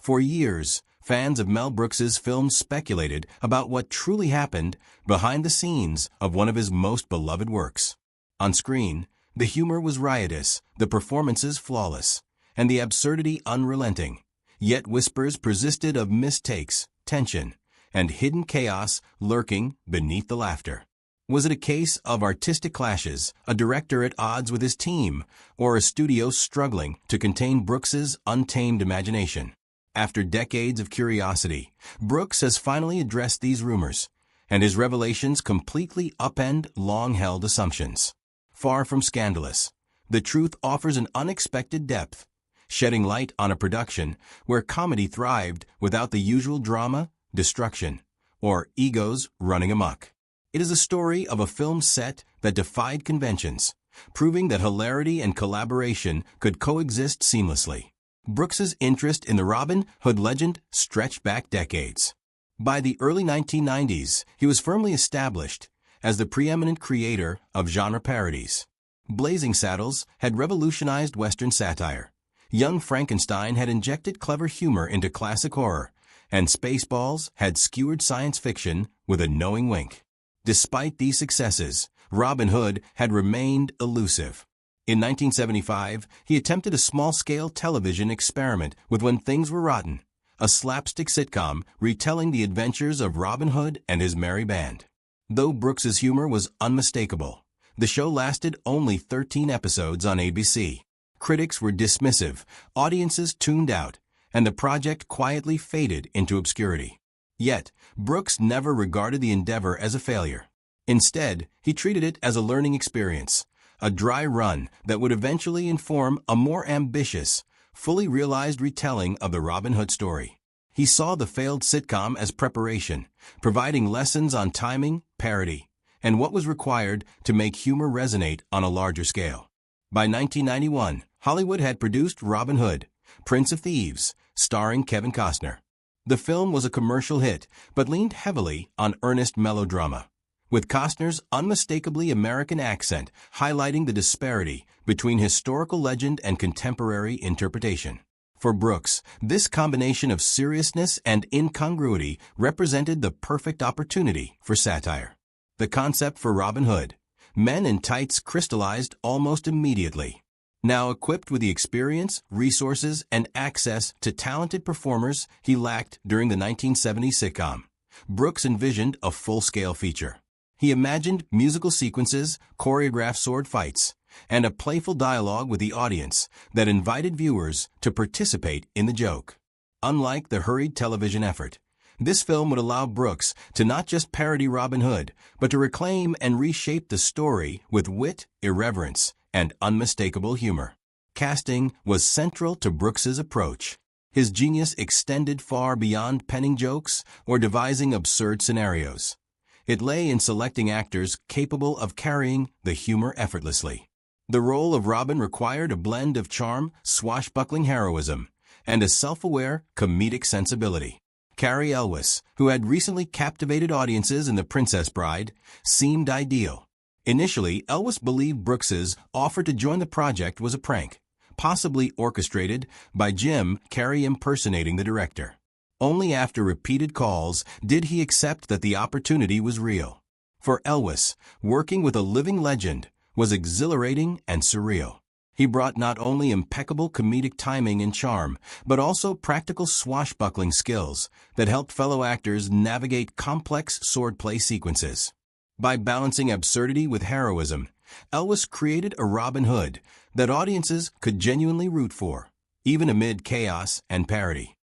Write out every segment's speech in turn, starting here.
For years, fans of Mel Brooks's films speculated about what truly happened behind the scenes of one of his most beloved works. On screen, the humor was riotous, the performances flawless, and the absurdity unrelenting. Yet whispers persisted of mistakes, tension, and hidden chaos lurking beneath the laughter. Was it a case of artistic clashes, a director at odds with his team, or a studio struggling to contain Brooks's untamed imagination? After decades of curiosity, Brooks has finally addressed these rumors, and his revelations completely upend long-held assumptions. Far from scandalous, the truth offers an unexpected depth, shedding light on a production where comedy thrived without the usual drama, destruction, or egos running amok. It is a story of a film set that defied conventions, proving that hilarity and collaboration could coexist seamlessly. Brooks's interest in the Robin Hood legend stretched back decades. By the early 1990s, he was firmly established as the preeminent creator of genre parodies. Blazing Saddles had revolutionized Western satire. Young Frankenstein had injected clever humor into classic horror, and Spaceballs had skewered science fiction with a knowing wink. Despite these successes, Robin Hood had remained elusive. In 1975, he attempted a small-scale television experiment with When Things Were Rotten, a slapstick sitcom retelling the adventures of Robin Hood and his merry band. Though Brooks's humor was unmistakable, the show lasted only 13 episodes on ABC. Critics were dismissive, audiences tuned out, and the project quietly faded into obscurity. Yet, Brooks never regarded the endeavor as a failure. Instead, he treated it as a learning experience, a dry run that would eventually inform a more ambitious, fully realized retelling of the Robin Hood story. He saw the failed sitcom as preparation, providing lessons on timing, parody, and what was required to make humor resonate on a larger scale. By 1991, Hollywood had produced Robin Hood, Prince of Thieves, starring Kevin Costner. The film was a commercial hit, but leaned heavily on earnest melodrama, with Costner's unmistakably American accent highlighting the disparity between historical legend and contemporary interpretation. For Brooks, this combination of seriousness and incongruity represented the perfect opportunity for satire. The concept for Robin Hood, Men in Tights, crystallized almost immediately. Now equipped with the experience, resources, and access to talented performers he lacked during the 1970s sitcom, Brooks envisioned a full-scale feature. He imagined musical sequences, choreographed sword fights, and a playful dialogue with the audience that invited viewers to participate in the joke. Unlike the hurried television effort, this film would allow Brooks to not just parody Robin Hood, but to reclaim and reshape the story with wit, irreverence, and unmistakable humor. Casting was central to Brooks's approach. His genius extended far beyond penning jokes or devising absurd scenarios. It lay in selecting actors capable of carrying the humor effortlessly. The role of Robin required a blend of charm, swashbuckling heroism, and a self-aware, comedic sensibility. Cary Elwes, who had recently captivated audiences in The Princess Bride, seemed ideal. Initially, Elwes believed Brooks's offer to join the project was a prank, possibly orchestrated by Jim Carrey impersonating the director. Only after repeated calls did he accept that the opportunity was real. For Elwes, working with a living legend was exhilarating and surreal. He brought not only impeccable comedic timing and charm, but also practical swashbuckling skills that helped fellow actors navigate complex swordplay sequences. By balancing absurdity with heroism, Elwes created a Robin Hood that audiences could genuinely root for, even amid chaos and parody.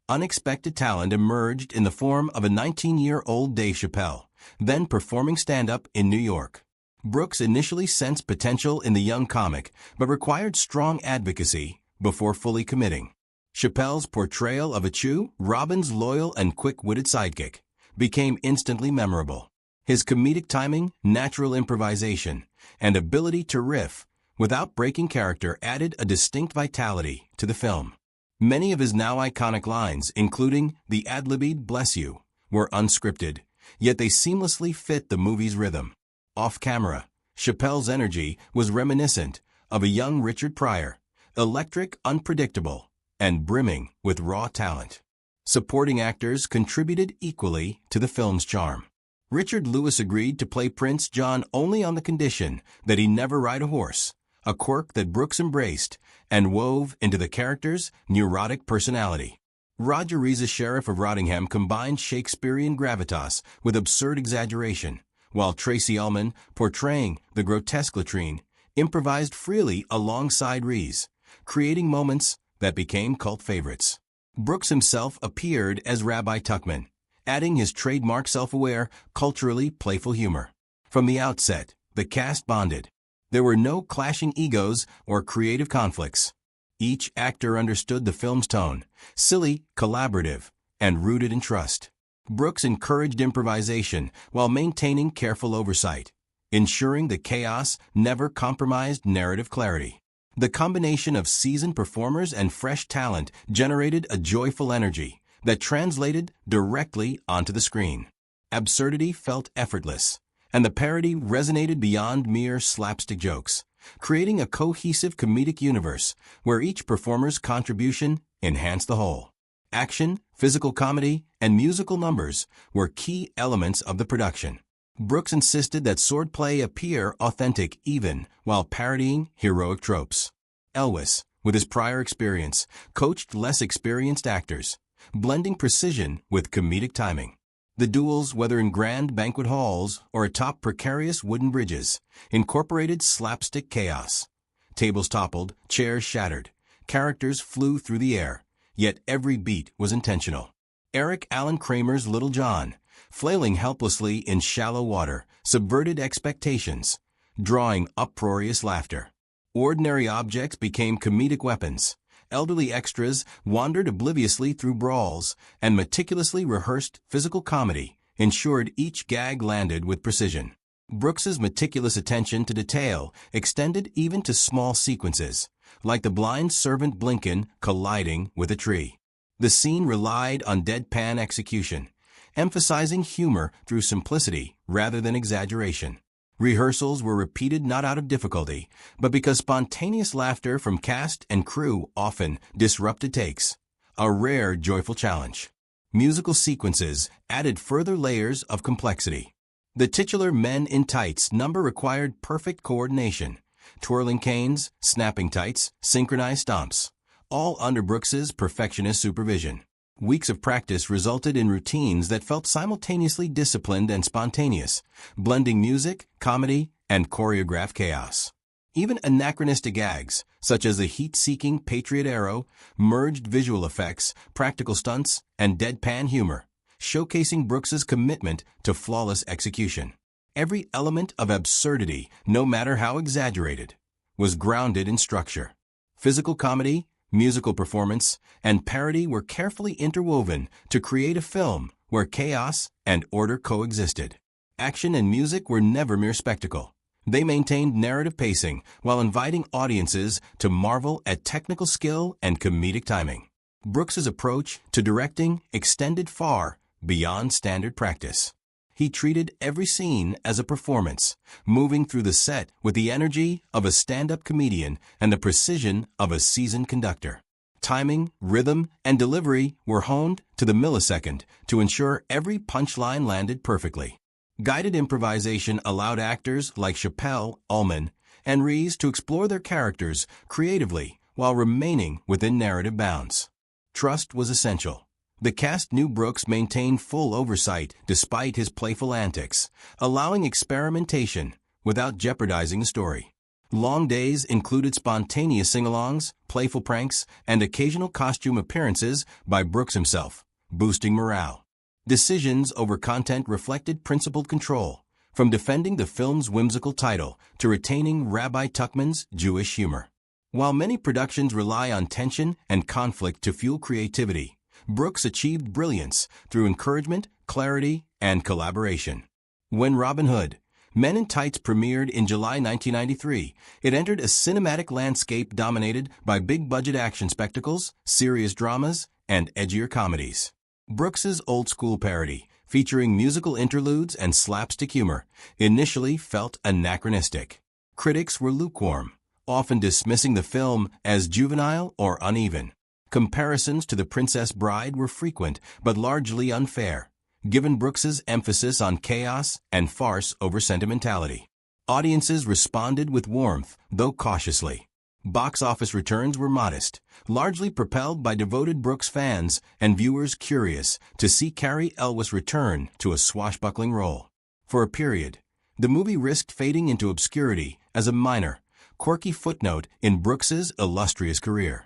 Unexpected talent emerged in the form of a 19-year-old Dave Chappelle, then performing stand-up in New York. Brooks initially sensed potential in the young comic, but required strong advocacy before fully committing. Chappelle's portrayal of Achoo, Robin's loyal and quick-witted sidekick, became instantly memorable. His comedic timing, natural improvisation, and ability to riff without breaking character added a distinct vitality to the film. Many of his now iconic lines, including the ad-libbed "bless you," were unscripted, yet they seamlessly fit the movie's rhythm. Off-camera, Chappelle's energy was reminiscent of a young Richard Pryor, electric, unpredictable, and brimming with raw talent. Supporting actors contributed equally to the film's charm. Richard Lewis agreed to play Prince John only on the condition that he never ride a horse, a quirk that Brooks embraced and wove into the character's neurotic personality. Roger Rees, Sheriff of Rottingham, combined Shakespearean gravitas with absurd exaggeration, while Tracy Ullman, portraying the grotesque latrine, improvised freely alongside Rees, creating moments that became cult favorites. Brooks himself appeared as Rabbi Tuckman, adding his trademark self-aware, culturally playful humor. From the outset, the cast bonded. There were no clashing egos or creative conflicts. Each actor understood the film's tone, silly, collaborative, and rooted in trust. Brooks encouraged improvisation while maintaining careful oversight, ensuring the chaos never compromised narrative clarity. The combination of seasoned performers and fresh talent generated a joyful energy that translated directly onto the screen. Absurdity felt effortless, and the parody resonated beyond mere slapstick jokes, creating a cohesive comedic universe where each performer's contribution enhanced the whole. Action, physical comedy, and musical numbers were key elements of the production. Brooks insisted that swordplay appear authentic even while parodying heroic tropes. Elwes, with his prior experience, coached less experienced actors, blending precision with comedic timing. The duels, whether in grand banquet halls or atop precarious wooden bridges, incorporated slapstick chaos. Tables toppled, chairs shattered, characters flew through the air, yet every beat was intentional. Eric Allen Kramer's Little John, flailing helplessly in shallow water, subverted expectations, drawing uproarious laughter. Ordinary objects became comedic weapons. Elderly extras wandered obliviously through brawls, and meticulously rehearsed physical comedy ensured each gag landed with precision. Brooks's meticulous attention to detail extended even to small sequences, like the blind servant Blinken colliding with a tree. The scene relied on deadpan execution, emphasizing humor through simplicity rather than exaggeration. Rehearsals were repeated not out of difficulty, but because spontaneous laughter from cast and crew often disrupted takes, a rare joyful challenge. Musical sequences added further layers of complexity. The titular Men in Tights number required perfect coordination, twirling canes, snapping tights, synchronized stomps, all under Brooks's perfectionist supervision. Weeks of practice resulted in routines that felt simultaneously disciplined and spontaneous, blending music, comedy, and choreographed chaos. Even anachronistic gags, such as the heat-seeking Patriot arrow, merged visual effects, practical stunts, and deadpan humor, showcasing Brooks's commitment to flawless execution. Every element of absurdity, no matter how exaggerated, was grounded in structure. Physical comedy, musical performance, and parody were carefully interwoven to create a film where chaos and order coexisted. Action and music were never mere spectacle. They maintained narrative pacing while inviting audiences to marvel at technical skill and comedic timing. Brooks's approach to directing extended far beyond standard practice. He treated every scene as a performance, moving through the set with the energy of a stand-up comedian and the precision of a seasoned conductor. Timing, rhythm, and delivery were honed to the millisecond to ensure every punchline landed perfectly. Guided improvisation allowed actors like Chappelle, Ullman, and Rees to explore their characters creatively while remaining within narrative bounds. Trust was essential. The cast knew Brooks maintained full oversight despite his playful antics, allowing experimentation without jeopardizing the story. Long days included spontaneous sing-alongs, playful pranks, and occasional costume appearances by Brooks himself, boosting morale. Decisions over content reflected principled control, from defending the film's whimsical title to retaining Rabbi Tuckman's Jewish humor. While many productions rely on tension and conflict to fuel creativity, Brooks achieved brilliance through encouragement, clarity, and collaboration. When Robin Hood, Men in Tights premiered in July 1993, it entered a cinematic landscape dominated by big-budget action spectacles, serious dramas, and edgier comedies. Brooks's old-school parody, featuring musical interludes and slapstick humor, initially felt anachronistic. Critics were lukewarm, often dismissing the film as juvenile or uneven. Comparisons to The Princess Bride were frequent but largely unfair, given Brooks's emphasis on chaos and farce over sentimentality. Audiences responded with warmth, though cautiously. Box office returns were modest, largely propelled by devoted Brooks fans and viewers curious to see Cary Elwes return to a swashbuckling role. For a period, the movie risked fading into obscurity as a minor, quirky footnote in Brooks's illustrious career.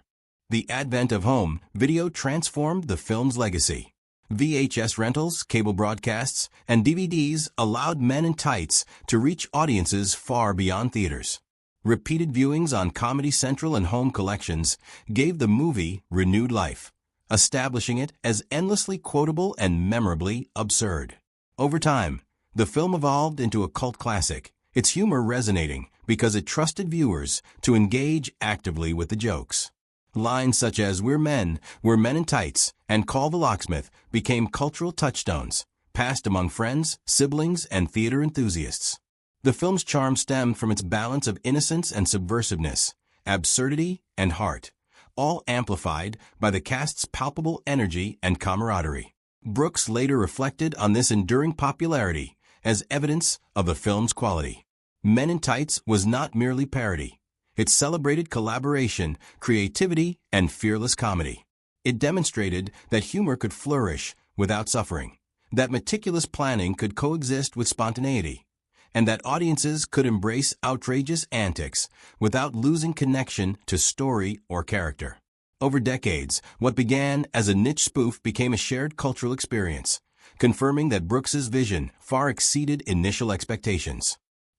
The advent of home video transformed the film's legacy. VHS rentals, cable broadcasts, and DVDs allowed Men in Tights to reach audiences far beyond theaters. Repeated viewings on Comedy Central and home collections gave the movie renewed life, establishing it as endlessly quotable and memorably absurd. Over time, the film evolved into a cult classic, its humor resonating because it trusted viewers to engage actively with the jokes. Lines such as "We're Men in Tights," and "Call the Locksmith" became cultural touchstones, passed among friends, siblings, and theater enthusiasts. The film's charm stemmed from its balance of innocence and subversiveness, absurdity and heart, all amplified by the cast's palpable energy and camaraderie. Brooks later reflected on this enduring popularity as evidence of the film's quality. Men in Tights was not merely parody. It celebrated collaboration, creativity, and fearless comedy. It demonstrated that humor could flourish without suffering, that meticulous planning could coexist with spontaneity, and that audiences could embrace outrageous antics without losing connection to story or character. Over decades, what began as a niche spoof became a shared cultural experience, confirming that Brooks's vision far exceeded initial expectations.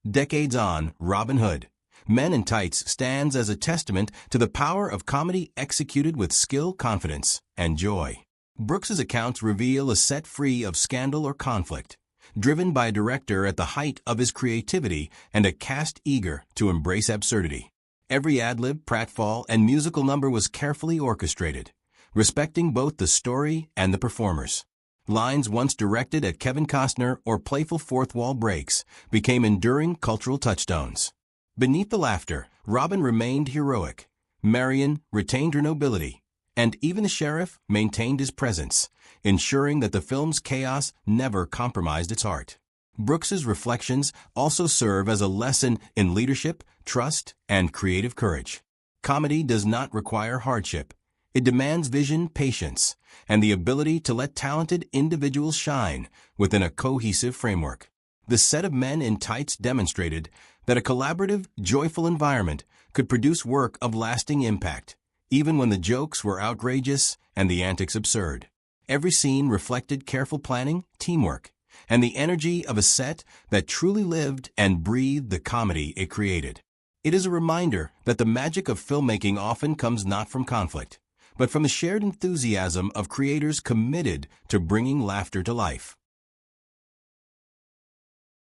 Decades on, Robin Hood, Men in Tights stands as a testament to the power of comedy executed with skill, confidence, and joy. Brooks's accounts reveal a set free of scandal or conflict, driven by a director at the height of his creativity and a cast eager to embrace absurdity. Every ad-lib, pratfall, and musical number was carefully orchestrated, respecting both the story and the performers. Lines once directed at Kevin Costner or playful fourth-wall breaks became enduring cultural touchstones. Beneath the laughter, Robin remained heroic, Marion retained her nobility, and even the sheriff maintained his presence, ensuring that the film's chaos never compromised its heart. Brooks's reflections also serve as a lesson in leadership, trust, and creative courage. Comedy does not require hardship. It demands vision, patience, and the ability to let talented individuals shine within a cohesive framework. The set of Men in Tights demonstrated that a collaborative, joyful environment could produce work of lasting impact, even when the jokes were outrageous and the antics absurd. Every scene reflected careful planning, teamwork, and the energy of a set that truly lived and breathed the comedy it created. It is a reminder that the magic of filmmaking often comes not from conflict, but from the shared enthusiasm of creators committed to bringing laughter to life.